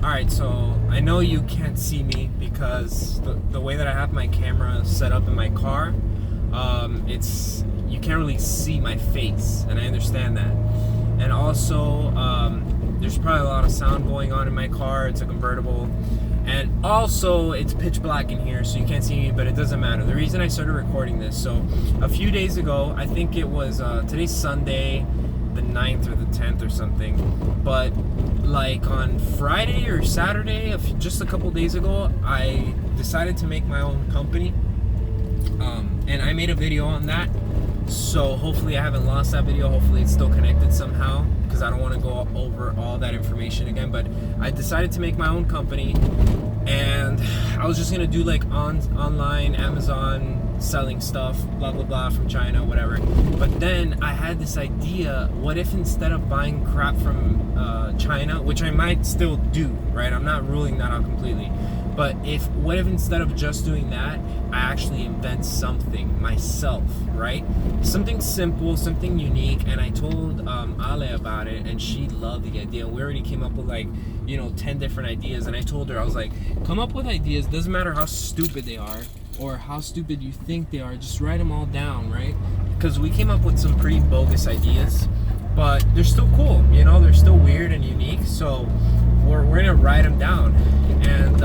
Alright, so I know you can't see me because the way that I have my camera set up in my car, it's you can't really see my face, and I understand that. And also, there's probably a lot of sound going on in my car. It's a convertible. And also, it's pitch black in here, so you can't see me, but it doesn't matter. The reason I started recording this, so a few days ago, I think it was, today's Sunday, the 9th or the 10th or something, but like on Friday or Saturday, just a couple days ago, I decided to make my own company, and I made a video on that. So hopefully I haven't lost that video. Hopefully it's still connected somehow, because I don't want to go over all that information again. But I decided to make my own company, and I was just gonna do like online Amazon selling stuff, blah blah blah, from China, whatever. But then I had this idea: what if instead of buying crap from China, which I might still do, right? I'm not ruling that out completely. But what if instead of just doing that, I actually invent something myself, right? Something simple, something unique. And I told Ale about it, and she loved the idea. We already came up with 10 different ideas. And I told her, I was like, come up with ideas. Doesn't matter how stupid they are or how stupid you think they are. Just write them all down, right? Because we came up with some pretty bogus ideas, but they're still cool. They're still weird and unique. So we're gonna write them down. And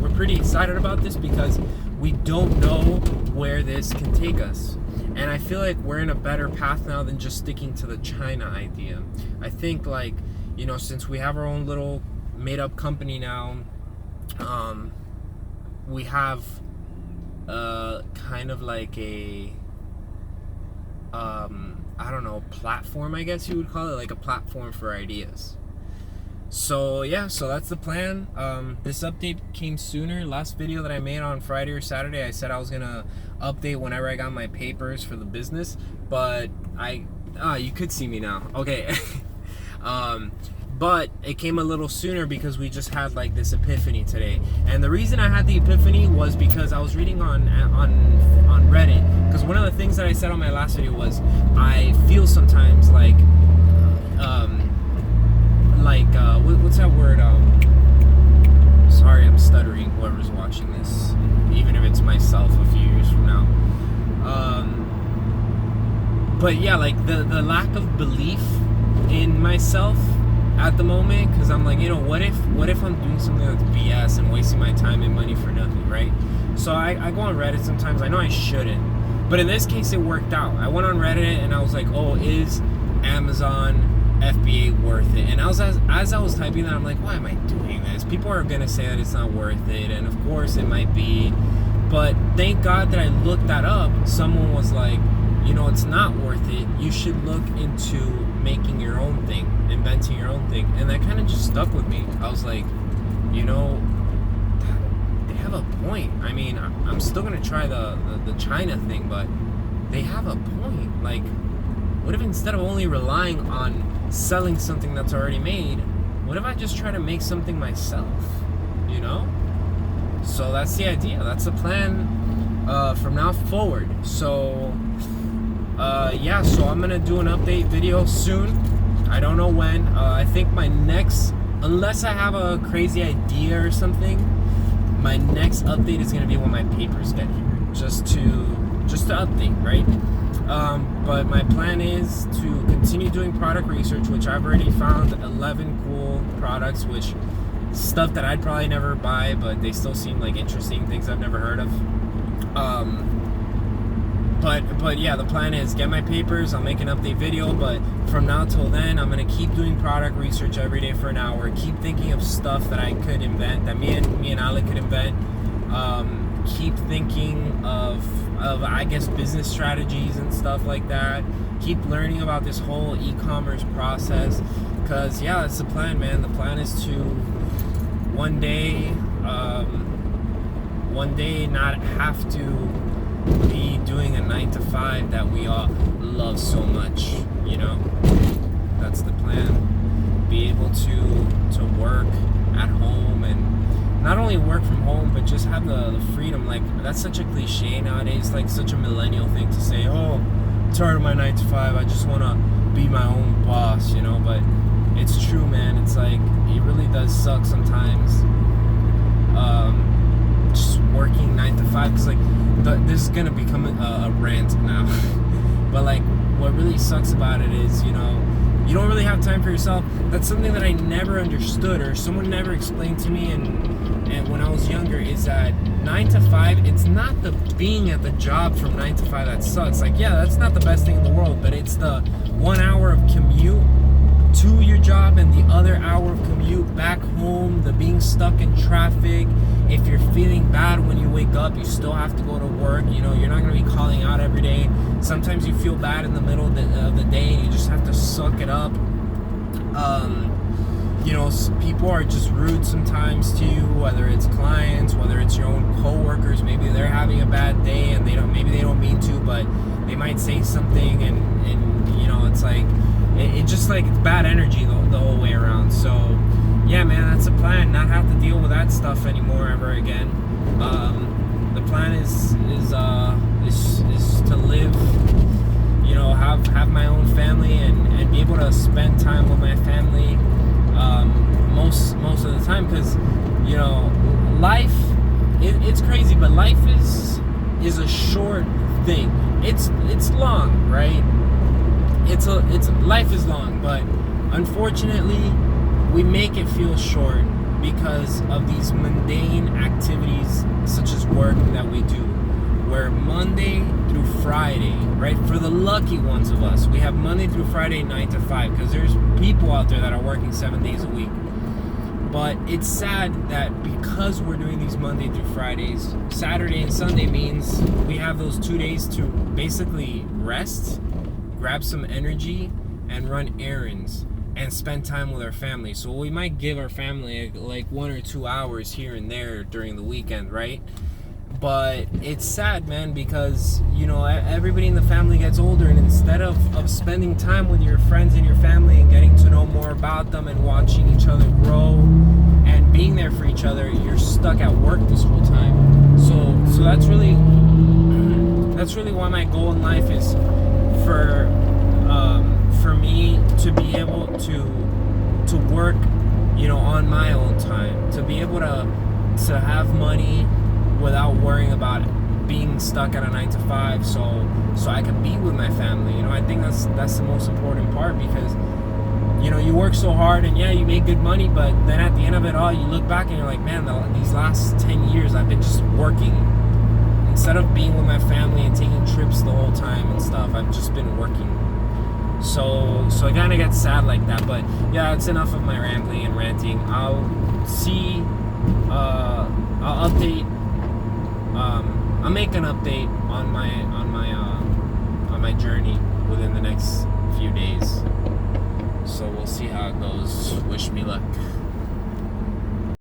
we're pretty excited about this because we don't know where this can take us. And I feel like we're in a better path now than just sticking to the China idea. I think since we have our own little made up company now, we have kind of like a I don't know, platform, I guess you would call it, like a platform for ideas. So that's the plan. This update came sooner. Last video that I made on Friday or Saturday, I said I was gonna update whenever I got my papers for the business, but you could see me now. Okay. But it came a little sooner because we just had like this epiphany today. And the reason I had the epiphany was because I was reading on Reddit. Because one of the things that I said on my last video was I feel sometimes what's that word? Sorry, I'm stuttering. Whoever's watching this, even if it's myself a few years from now. But yeah, like the lack of belief in myself at the moment, because I'm like, what if I'm doing something that's BS and wasting my time and money for nothing, right? So I go on Reddit sometimes. I know I shouldn't, but in this case it worked out. I went on Reddit and I was like, oh, is Amazon FBA worth it? And as I was typing that, I'm like, why am I doing this? People are gonna say that it's not worth it, and of course it might be, but thank God that I looked that up. Someone was like, it's not worth it. You should look into making your own thing, inventing your own thing. And that kind of just stuck with me. I was like, they have a point. I mean, I'm still gonna try the China thing, but they have a point. Like, what if instead of only relying on selling something that's already made, what if I just try to make something myself? So that's the idea. That's the plan from now forward. So so I'm gonna do an update video soon. I don't know when. I think my next, unless I have a crazy idea or something, my next update is gonna be when my papers get here, just to update, right? But my plan is to continue doing product research, which I've already found 11 cool products, which stuff that I'd probably never buy, but they still seem like interesting things I've never heard of. But yeah, the plan is get my papers. I'll make an update video, but from now till then, I'm gonna keep doing product research every day for an hour. Keep thinking of stuff that I could invent, that me and Ale could invent. Keep thinking of I guess business strategies and stuff like that. Keep learning about this whole e-commerce process, because that's the plan, man. The plan is to one day not have to be doing a 9-to-5 that we all love so much. That's the plan. Be able to work at home, and not only work from home, but just have the freedom. Like, that's such a cliche nowadays, like such a millennial thing to say, tired of my 9 to 5, I just want to be my own boss, but it's true. true, man. It's like it really does suck sometimes. Just working 9 to 5, because like this is gonna become a rant now. But like, what really sucks about it is, you know, you don't really have time for yourself. That's something that I never understood, or someone never explained to me. And when I was younger, is that 9 to 5, it's not the being at the job from 9 to 5 that sucks. Like, yeah, that's not the best thing in the world, but it's the 1 hour of commute to your job and the other hour of commute back home, the being stuck in traffic. If you're feeling bad when you wake up, you still have to go to work. You know, you're not going to be calling out every day. Sometimes you feel bad in the middle of the day, and you just have to suck it up. You know, people are just rude sometimes to you, whether it's clients, whether it's your own coworkers. Maybe they're having a bad day and maybe they don't mean to, but they might say something, and you know, it's like it just like it's bad energy the whole way around. So yeah, man, that's the plan. Not have to deal with that stuff anymore ever again. The plan is to live, you know, have my own family and be able to spend time with my family most of the time, because you know, life it's crazy, but life is a short thing. It's long, right? It's life is long, but unfortunately we make it feel short because of these mundane activities such as work that we do, where Monday through Friday, right, for the lucky ones of us, we have Monday through Friday 9 to 5, because there's people out there that are working 7 days a week. But it's sad that because we're doing these Monday through Fridays, Saturday and Sunday means we have those 2 days to basically rest, grab some energy, and run errands and spend time with our family. So we might give our family like 1 or 2 hours here and there during the weekend, right? But it's sad, man, because you know, everybody in the family gets older, and instead of spending time with your friends and your family and getting to know more about them and watching each other grow and being there for each other, you're stuck at work this whole time. So that's really why my goal in life is for me to be able to work, you know, on my own time, to be able to have money without worrying about being stuck at a 9 to 5, so I can be with my family. You know, I think that's the most important part, because you know, you work so hard and yeah, you make good money, but then at the end of it all, you look back and you're like, man, these last 10 years I've been just working instead of being with my family and taking trips the whole time and stuff. I've just been working. So I kind of get sad like that. But yeah, it's enough of my rambling and ranting. I'll update. I'll make an update on my journey within the next few days. So we'll see how it goes. Wish me luck.